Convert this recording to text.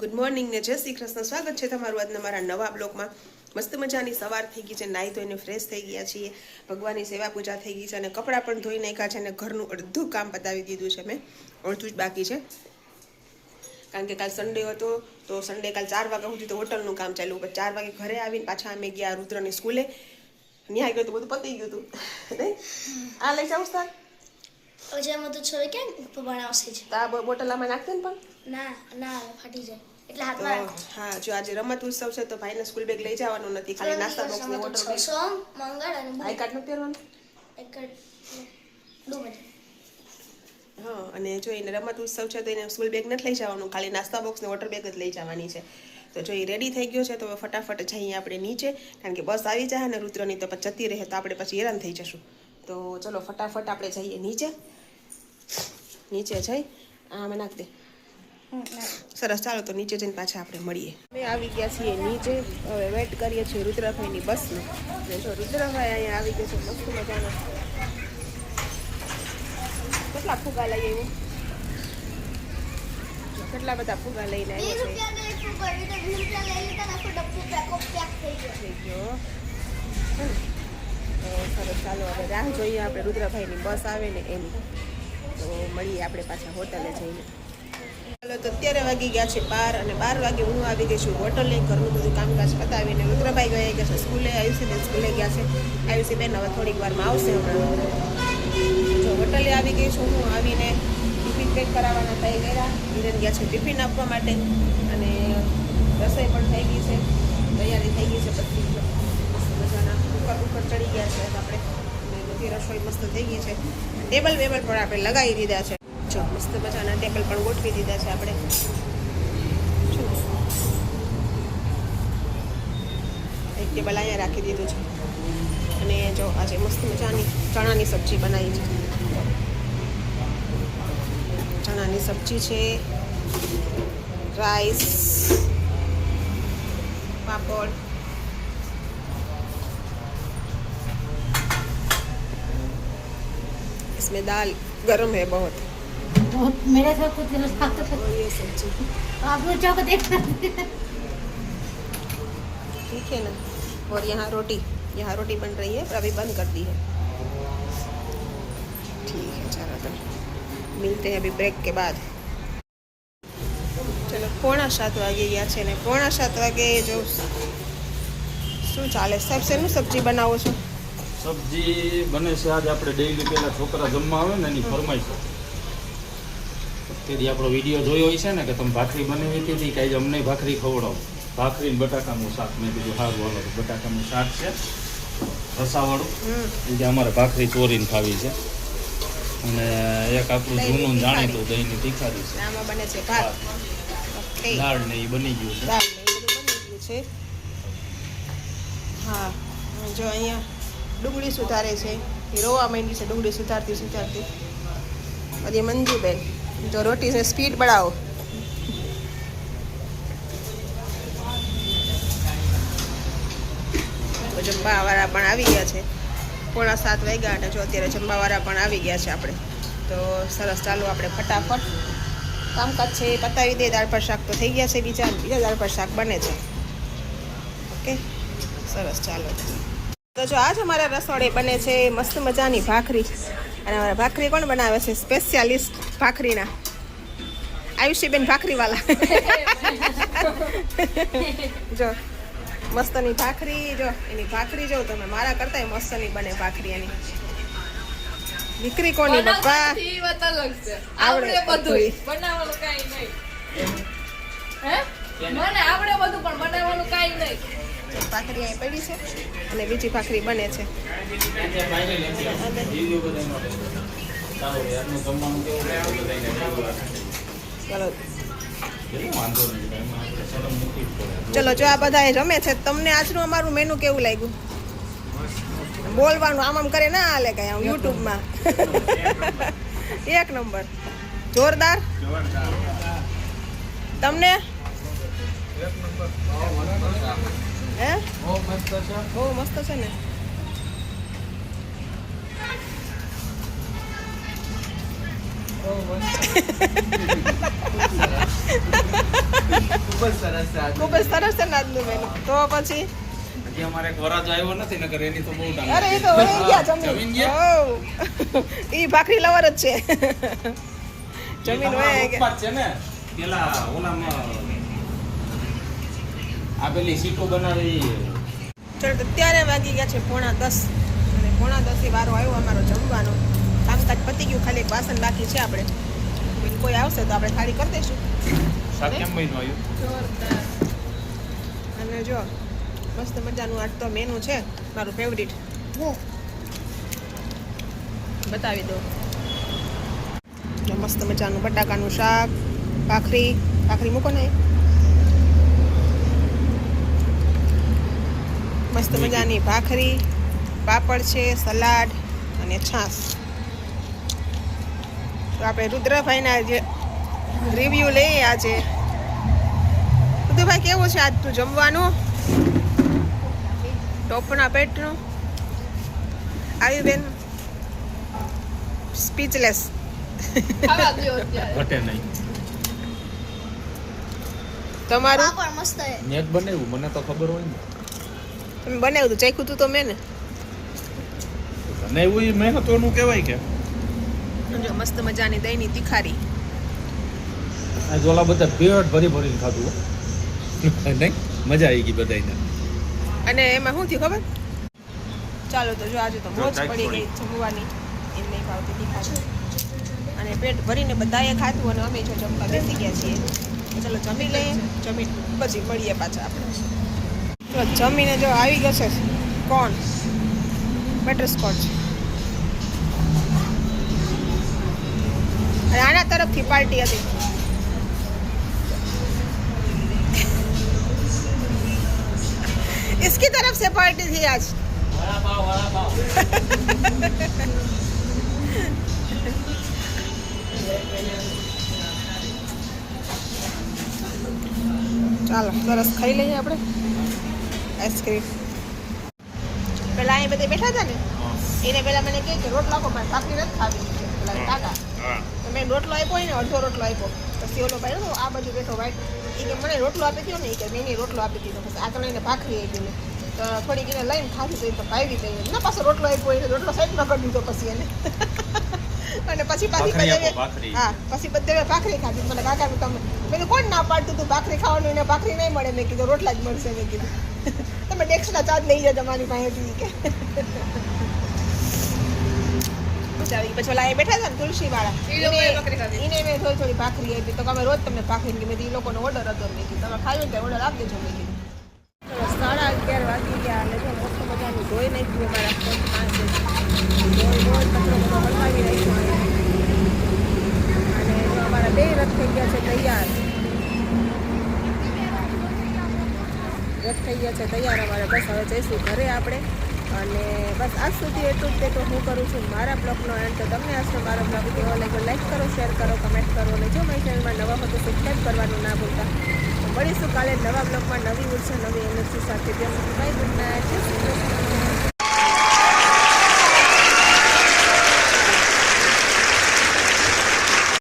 Good morning ને જય શ્રી કૃષ્ણ. સ્વાગત છે તમારું આજના મારા નવા બ્લોગમાં. મસ્ત મજાની સવાર થઈ ગઈ છે, નાહી ધોઈને ફ્રેશ થઈ ગયા છીએ, ભગવાનની સેવા પૂજા થઈ ગઈ છે અને કપડાં પણ ધોઈ નાખ્યા છે અને ઘરનું અડધું કામ પતાવી દીધું છે. મેં અડધું જ બાકી છે કારણ કે કાલ સન્ડે હતો તો સન્ડે કાલ 4 વાગ્યા સુધી તો હોટલનું કામ ચાલ્યું. પછી 4 વાગે ઘરે આવીને પાછા અમે ગયા રુદ્રની સ્કૂલે. ન્યા ગયો તો બધું પતી ગયું હતું નહીં. આ લઈ જાઉં તાર અજામાં તો છોડે કેમ બનાવશે છે તા બોટલ આમાં નાખતે ને પણ ના ના ફાટી જાય એટલે હાથમાં રાખો. હા, જો આજે રમત ઉત્સવ છે તો ભાઈને સ્કૂલ બેગ લઈ જવાનું નથી, ખાલી નાસ્તા બોક્સ ને વોટર બેગ. સોમ મંગળ અને આઈ કાર્ડ નું પહેરવાનું. એક દો મિનિટ. હા, અને જો એને રમત ઉત્સવ છે તો એને સ્કૂલ બેગ નથી લઈ જવાનું, ખાલી નાસ્તા બોક્સ ને વોટર બેગ જ લઈ જવાની છે. તો જો એ રેડી થઈ ગયો છે તો ફટાફટ જઈએ આપણે નીચે, કારણ કે બસ આવી જાય ને રુદ્રની તો પછી જતી રહે તો આપણે પછી હેરાન થઈ જશું. તો ચલો ફટાફટ આપણે જઈએ નીચે જઈ અમે નાખ દે. સરસ, ચાલો તો નીચે જઈને પાછા આપણે મળીએ. અમે આવી ગયા છીએ નીચે, હવે વેઇટ કરીએ છીએ રુદ્રભાઈની બસનું. અને જો રુદ્રભાઈ અહીંયા આવી ગયા છે મસ્ત મજાના. કેટલા ફુગા લઈ આવ્યું, કેટલા બધા ફુગા લઈને આવ્યા છે. સરસ, ચાલો હવે રાહ જોઈએ આપણે રુદ્રભાઈની બસ આવે ને એની, તો મળીએ આપણે પાછા હોટલે જઈને. ચાલો તો અત્યારે વાગી ગયા છે 12 અને 12 વાગે હું આવી ગઈ છું હોટલે. ઘરનું બધું કામકાજ પતાવીને રુદ્રભાઈ ગયા છે સ્કૂલે, આયુષીબેન સ્કૂલે ગયા છે. આયુષીબેન હવે થોડીક વારમાં આવશે. હમણાં જો હોટલે આવી ગઈ છું હું, આવીને ટિફિન પેક કરાવવાના થઈ ગયા. ધીરેન ગયા છે ટિફિન આપવા માટે અને રસોઈ પણ થઈ ગઈ છે, તૈયારી થઈ ગઈ છે. બધી મસ્ત મજાના કુકર ચડી ગયા છે આપણે, અને બધી રસોઈ મસ્ત થઈ ગઈ છે. ટેબલ વેબલ પણ આપણે લગાવી દીધા છે. જો મસ્ત મજાના ટેબલ પણ ગોઠવી દીધા છે આપણે. એક ટેબલ અહીંયા રાખી દીધું છે અને જો આજે મસ્ત મજાની ચણાની સબ્જી બનાવી છે. ચણાની સબ્જી છે, રાઈસ, પાપડ, इसमें दाल गरम है बहुत मेरे साथ कुछ दिनों साथ और ये सब्जी आप लोग जाओ देखना. ठीक है ना. और यहाँ रोटी बन रही है, पर अभी बंद कर दी है. ठीक है, चलो तो मिलते हैं अभी ब्रेक के बाद. चलो 6:45 વાગે ગયા છે ને 6:45 વાગે જો શું ચાલે સાહેબ? શેનું સબ્જી બનાવો છો? સબ્જી બને છે આજે આપણે ડેઈલી પહેલા છોકરા જમવા આવે ને એની ફરમાઈશ. તેથી આપણો વિડીયો જોયો હોય છે ને કે તમે ભાખરી બનાવી હતી કે આજે અમને ભાખરી ખવડાવો. ભાખરી ને બટાકાનું શાક. મેં કીધું સારું હાલો, બટાકાનું શાક છે રસાવાળું, એ અમારે ભાખરી ચોરીને ખાવી છે. અને એક આપણું જૂનું જાણીતું દહીંની તીખારી છે. આમાં બને છે ભાત. ઓકે, દાળ ને એ બની ગયું છે. દાળ ને એ બધું બની ગયું છે. હા, જો અહીંયા ડુંગળી સુધારે છે, એ રોવા માંડી છે ડુંગળી સુધારતી પછી મંજુબેન જો રોટી છે સ્પીડ बढ़ाओ. જમવાવાળા પણ આવી ગયા છે. 6:45 વાગ્યા અને જો અત્યારે જમવાવાળા પણ આવી ગયા છે આપણે. તો સરસ, ચાલો આપણે ફટાફટ કામકાજ છે એ પતાવી દે. દાળ પર શાક તો થઈ ગયા છે, બીજા દાળ પર શાક બને છે. ઓકે, સરસ, ચાલો. તો જો આજ અમારા રસોડે બને છે મસ્ત મજાની ભાખરી. અને અમારા ભાખરી કોણ બનાવે છે? સ્પેશિયાલિસ્ટ ભાખરીના આયુષીબેન ભાખરીવાલા. જો મસ્તની ભાખરી, જો એની ભાખરી જો તમે મારા કરતા મસ્તની બને ભાખરી એની. દીકરી કોની બાપા? આવડે બધું બનાવવાનું કાઈ નહીં. હે મને આવડે બધું પણ બનાવવાનું કાઈ નહીં. ભાખરી અહીં પડી છે અને બીજી ભાખરી બને છે. ચલો, જો આ બધા રમે છે, તમને આજનું અમારું મેનુ કેવું લાગ્યું? બોલવાનું આમ કરે ના હાલે કઈ આમ યુટ્યુબમાં. 1 નંબર, જોરદાર. તમને હે બહુ મસ્ત છે ને. ખૂબ જ સરસ છે ને આજનું મેનુ. તો પછી હજી અમારે એક વરાજો આવ્યો નથી નકર એની તો બહુ ટાઈમ અરે એ તો વહી ગયા જમીન જમીન ગયા? ઈ ભાખરી લવર જ છે જમીન વહી ગયા. છે ને પેલા ઓલામાં આ પેલી સીટો બનાવી ચલો તો ત્યારે વાગી ગયા છે 9:30 અને 9:30 વારો આવ્યો અમારો જમવાનો. કામકાજ પતી ગયું, ખાલી એક વાસણ બાકી છે. આપણે બીજું કોઈ આવશે તો આપણે થાળી કરી દઈશું. શાક કેમ બન્યું આવ્યું? જોરદાર. અને જો મસ્ત મજાનું આજ તો મેનુ છે મારું ફેવરિટ. બતાવી દો. જો મસ્ત મજાનું બટાકાનું શાક, ભાખરી મૂકો ને. મસ્ત મજાની ભાખરી, પાપડ છે, સલાડ અને છાશ. તો આપણે રુદ્રભાઈના જે રિવ્યુ લઈએ આજે. રુદ્રભાઈ કેવું છે આજ તું જમવાનું? ટોપના પેટનું આવી બેન સ્પીચલેસ. ખાવા દ્યો અત્યારે. ઘટે નહીં. તમારું પાપડ મસ્ત છે. મેં જ બનાવ્યું, મને તો ખબર હોય ને. તમે બનાવ્યું તું, ચાખ્યું તું તો મેં ને. બનાવ્યું એ મહેનતોનું કહેવાય કે. જો મસ્ત મજાની દહીંની તીખારી. આ જોલા બધા પેટ ભરીને ખાધું હો. નહીં મજા આવી ગઈ બધાને. અને એમાં શું થયું ખબર? ચાલો તો જો આજે તો મોજ ચાખ પડી ગઈ જમવાની. એમ નહીં ભાવતી તીખારી. અને પેટ ભરીને બધાએ ખાધું અને અમે જો જમવા બેસી ગયા છીએ. તો ચલો જમી લઈએ, જમી પછી મળીએ પાછા આપણે. તો જમીને જો આવી ગયો છે કોણ? બટરસ્કોચ. અને આના તરફથી પાર્ટી હતી. इसकी तरफ से पार्टी थी आज. ચાલો સરસ ખાઈ લઈએ આપણે આઈસ્ક્રીમ. પેલા અહીં બધે બેઠા હતા ને એને પેલા મને કહે કે રોટલો આપો, મારે ભાખરી નથી ખાવી. પેલા કાકા તો મેં રોટલો આપ્યો ને અડધો રોટલો આપ્યો. પછી ઓલો ભાઈ હતો આ બાજુ બેઠો વાઈટ, એ કે મને રોટલો આપી દો ને, એ કે મેં એને રોટલો આપી દીધો. પછી આ તો એને ભાખરી આપી ને તો થોડીક એને લઈને ખાધી તો એ તો ભાવી ગઈ ના. પાછો રોટલો આપ્યો એને રોટલો સાઈડમાં કરી દીધો પછી એને. અને પછી ભાખરી આપો, ભાખરી. હા પછી બધે ભાખરી ખાધી. મને કાકા તમે મેં કોણ ના પાડતું તું ભાખરી ખાવાનું, એને ભાખરી નહીં મળે. મેં કીધું રોટલા જ મળશે. મેં કીધું તમે એક્સ્ટ્રા ચાર્જ લઈ જજો મારી પાસેથી કે. મજા આવી. પછી ઓલા અહીં બેઠા હતા ને તુલસી વાળા, ઈ લોકોએ ભાખરી ખાધી. એને મેં થોડી ભાખરી આપી. તો અમે રોજ તમને ભાખરી કે મેં એ લોકોનો ઓર્ડર હતો. મેં કીધું તમે ખાવી ને ઓર્ડર આપી દેજો. મેં કીધું 11:30 વાગી ગયા અને જો મસ્ત મજાનું ધોઈ નાખ્યું અમારા ફોન પાસે. ધોઈ કચરો બધો હલવાવી નાખ્યો. અને જો અમારા 2 રથ થઈ ગયા છે તૈયાર. રથ થઈ ગયા છે તૈયાર અમારે. બસ હવે જઈશું ઘરે આપણે. અને બસ આજ સુધી એટલું જ તે તો હું કરું છું મારા બ્લોગનો એન્ડ. તો તમને આજનો મારો બ્લોગ કેવો લાગ્યો લાઈક કરો, શેર કરો, કમેન્ટ કરો. અને જો મારી ચેનલમાં નવા હો તો સબસ્ક્રાઈબ કરવાનું ના ભૂલતા. મળીશું કાલે નવા બ્લોગમાં નવી ઉર્જા, નવી એનર્જી સાથે. ત્યાં સુધી બાય, ગુડ નાઇટ.